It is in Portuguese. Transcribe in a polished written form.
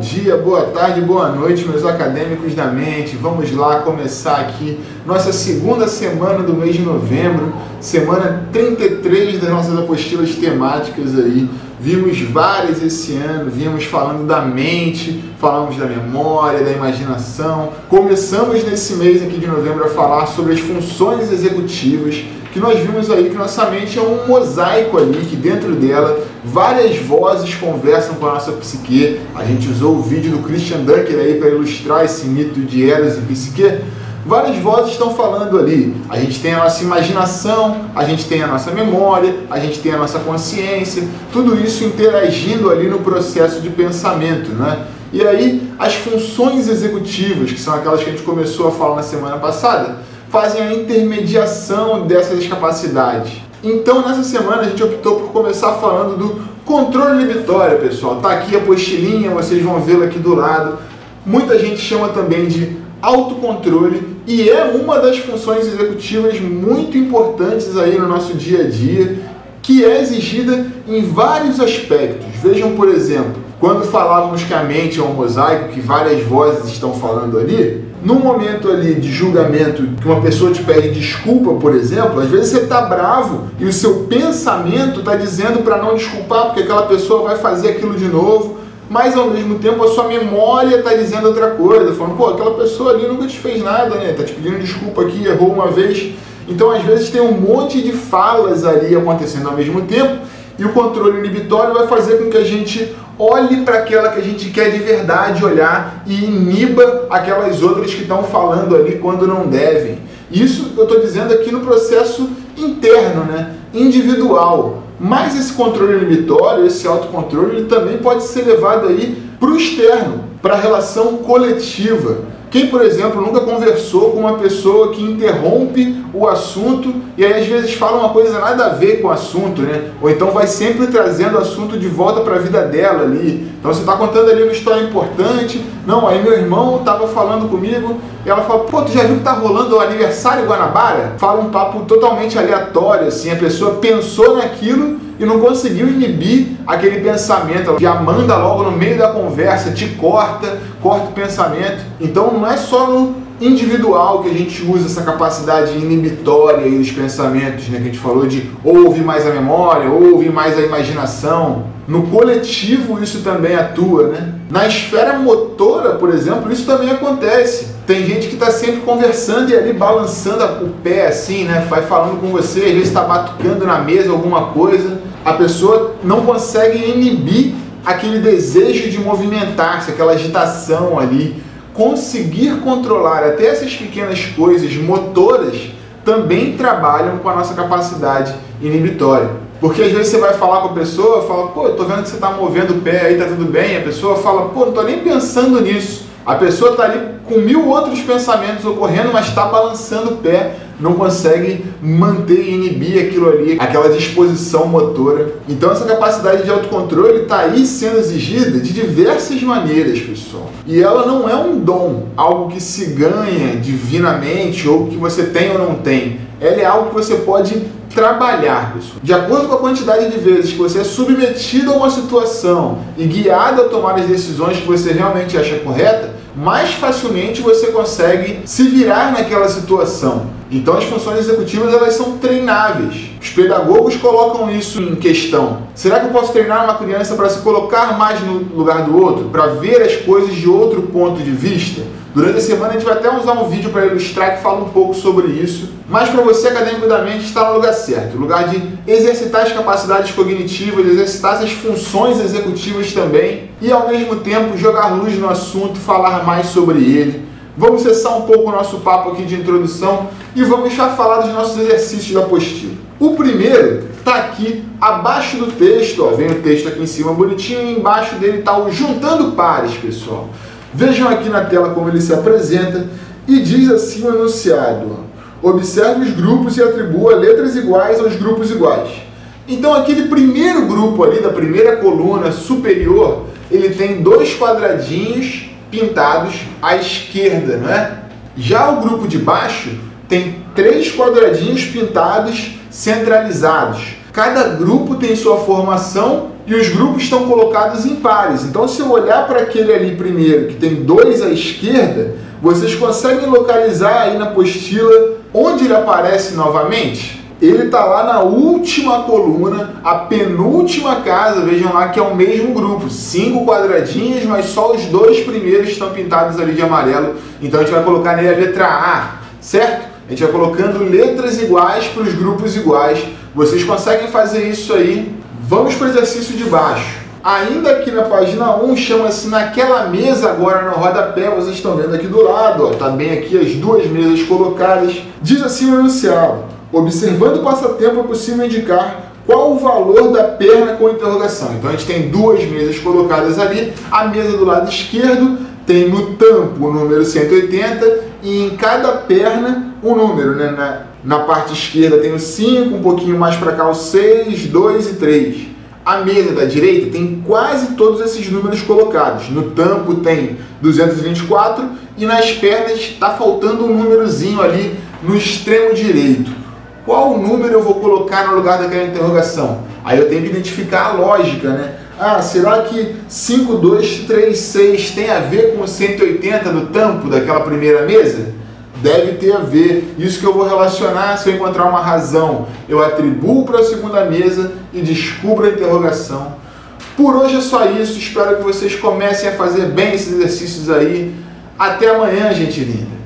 dia, boa tarde, boa noite, meus acadêmicos da mente. Vamos lá começar aqui nossa segunda semana do mês de novembro, semana 33 das nossas apostilas temáticas aí. Vimos várias esse ano, vimos falando da mente, falamos da memória, da imaginação. Começamos nesse mês aqui de novembro a falar sobre as funções executivas, que nós vimos aí que nossa mente é um mosaico ali, que dentro dela várias vozes conversam com a nossa psique. A gente usou o vídeo do Christian Dunker aí para ilustrar esse mito de Eros e psique. Várias vozes estão falando ali. A gente tem a nossa imaginação, a gente tem a nossa memória, a gente tem a nossa consciência, tudo isso interagindo ali no processo de pensamento, né? E aí as funções executivas, que são aquelas que a gente começou a falar na semana passada, fazem a intermediação dessas capacidades. Então, nessa semana, a gente optou por começar falando do controle inibitório, pessoal. Tá aqui a apostilinha, vocês vão vê-la aqui do lado. Muita gente chama também de autocontrole e é uma das funções executivas muito importantes aí no nosso dia a dia, que é exigida em vários aspectos. Vejam, por exemplo, quando falávamos que a mente é um mosaico, que várias vozes estão falando ali, no momento ali de julgamento, que uma pessoa te pede desculpa, por exemplo, às vezes você está bravo e o seu pensamento está dizendo para não desculpar, porque aquela pessoa vai fazer aquilo de novo, mas ao mesmo tempo a sua memória está dizendo outra coisa, falando, pô, aquela pessoa ali nunca te fez nada, né? Está te pedindo desculpa aqui, errou uma vez. Então, às vezes, tem um monte de falas ali acontecendo ao mesmo tempo, e o controle inibitório vai fazer com que a gente olhe para aquela que a gente quer de verdade olhar e iniba aquelas outras que estão falando ali quando não devem. Isso eu estou dizendo aqui no processo interno, né? Individual. Mas esse controle inibitório, esse autocontrole, ele também pode ser levado aí para o externo, para a relação coletiva. Quem, por exemplo, nunca conversou com uma pessoa que interrompe o assunto e aí às vezes fala uma coisa nada a ver com o assunto, né? Ou então vai sempre trazendo o assunto de volta para a vida dela ali. Então você está contando ali uma história importante. Não, aí meu irmão estava falando comigo e ela fala, pô, tu já viu que tá rolando o aniversário Guanabara? Fala um papo totalmente aleatório, assim, a pessoa pensou naquilo e não conseguiu inibir aquele pensamento, ela já manda logo no meio da conversa, te corta o pensamento. Então não é só no individual que a gente usa essa capacidade inibitória aí dos pensamentos, né? Que a gente falou de ouvir mais a memória, ouvir mais a imaginação. No coletivo isso também atua, né? Na esfera motora, por exemplo, isso também acontece. Tem gente que está sempre conversando e ali balançando o pé assim, né? Vai falando com você, às vezes está batucando na mesa alguma coisa. A pessoa não consegue inibir aquele desejo de movimentar-se, aquela agitação ali. Conseguir controlar até essas pequenas coisas motoras também trabalham com a nossa capacidade inibitória. Porque às vezes você vai falar com a pessoa, fala, pô, eu tô vendo que você tá movendo o pé aí, tá tudo bem. A pessoa fala, pô, não tô nem pensando nisso. A pessoa tá ali com 1000 outros pensamentos ocorrendo, mas está balançando o pé, não consegue manter e inibir aquilo ali, aquela disposição motora. Então essa capacidade de autocontrole está aí sendo exigida de diversas maneiras, pessoal. E ela não é um dom, algo que se ganha divinamente ou que você tem ou não tem. Ela é algo que você pode trabalhar, pessoal. De acordo com a quantidade de vezes que você é submetido a uma situação e guiado a tomar as decisões que você realmente acha correta, mais facilmente você consegue se virar naquela situação. Então as funções executivas, elas são treináveis. Os pedagogos colocam isso em questão. Será que eu posso treinar uma criança para se colocar mais no lugar do outro? Para ver as coisas de outro ponto de vista? Durante a semana a gente vai até usar um vídeo para ilustrar que fala um pouco sobre isso. Mas para você, acadêmico da mente, está no lugar certo. O lugar de exercitar as capacidades cognitivas, exercitar essas funções executivas também. E ao mesmo tempo jogar luz no assunto, falar mais sobre ele. Vamos cessar um pouco o nosso papo aqui de introdução e vamos já falar dos nossos exercícios da apostila. O primeiro está aqui abaixo do texto, ó, vem o texto aqui em cima bonitinho e embaixo dele está o juntando pares, pessoal. Vejam aqui na tela como ele se apresenta e diz assim o enunciado, ó, observe os grupos e atribua letras iguais aos grupos iguais. Então aquele primeiro grupo ali da primeira coluna superior, ele tem 2 quadradinhos pintados à esquerda, não é? Já o grupo de baixo tem 3 quadradinhos pintados centralizados. Cada grupo tem sua formação e os grupos estão colocados em pares. Então, se eu olhar para aquele ali primeiro, que tem 2 à esquerda, vocês conseguem localizar aí na apostila onde ele aparece novamente? Ele está lá na última coluna, a penúltima casa, vejam lá que é o mesmo grupo, 5 quadradinhos, mas só os 2 primeiros estão pintados ali de amarelo. Então a gente vai colocar nele a letra A, certo? A gente vai colocando letras iguais para os grupos iguais. Vocês conseguem fazer isso aí? Vamos para o exercício de baixo. Ainda aqui na página 1, chama-se naquela mesa agora no rodapé, vocês estão vendo aqui do lado, ó, tá bem aqui as 2 mesas colocadas. Diz assim o enunciado: observando o passatempo é possível indicar qual o valor da perna com interrogação. Então a gente tem 2 mesas colocadas ali, a mesa do lado esquerdo tem no tampo o número 180 e em cada perna um número, né? Na parte esquerda tem o 5, um pouquinho mais para cá o 6, 2 e 3. A mesa da direita tem quase todos esses números colocados. No tampo tem 224 e nas pernas está faltando um númerozinho ali no extremo direito. Qual número eu vou colocar no lugar daquela interrogação? Aí eu tenho que identificar a lógica, né? Ah, será que 5236 tem a ver com o 180 do tampo daquela primeira mesa? Deve ter a ver. Isso que eu vou relacionar, se eu encontrar uma razão, eu atribuo para a segunda mesa e descubro a interrogação. Por hoje é só isso. Espero que vocês comecem a fazer bem esses exercícios aí. Até amanhã, gente linda.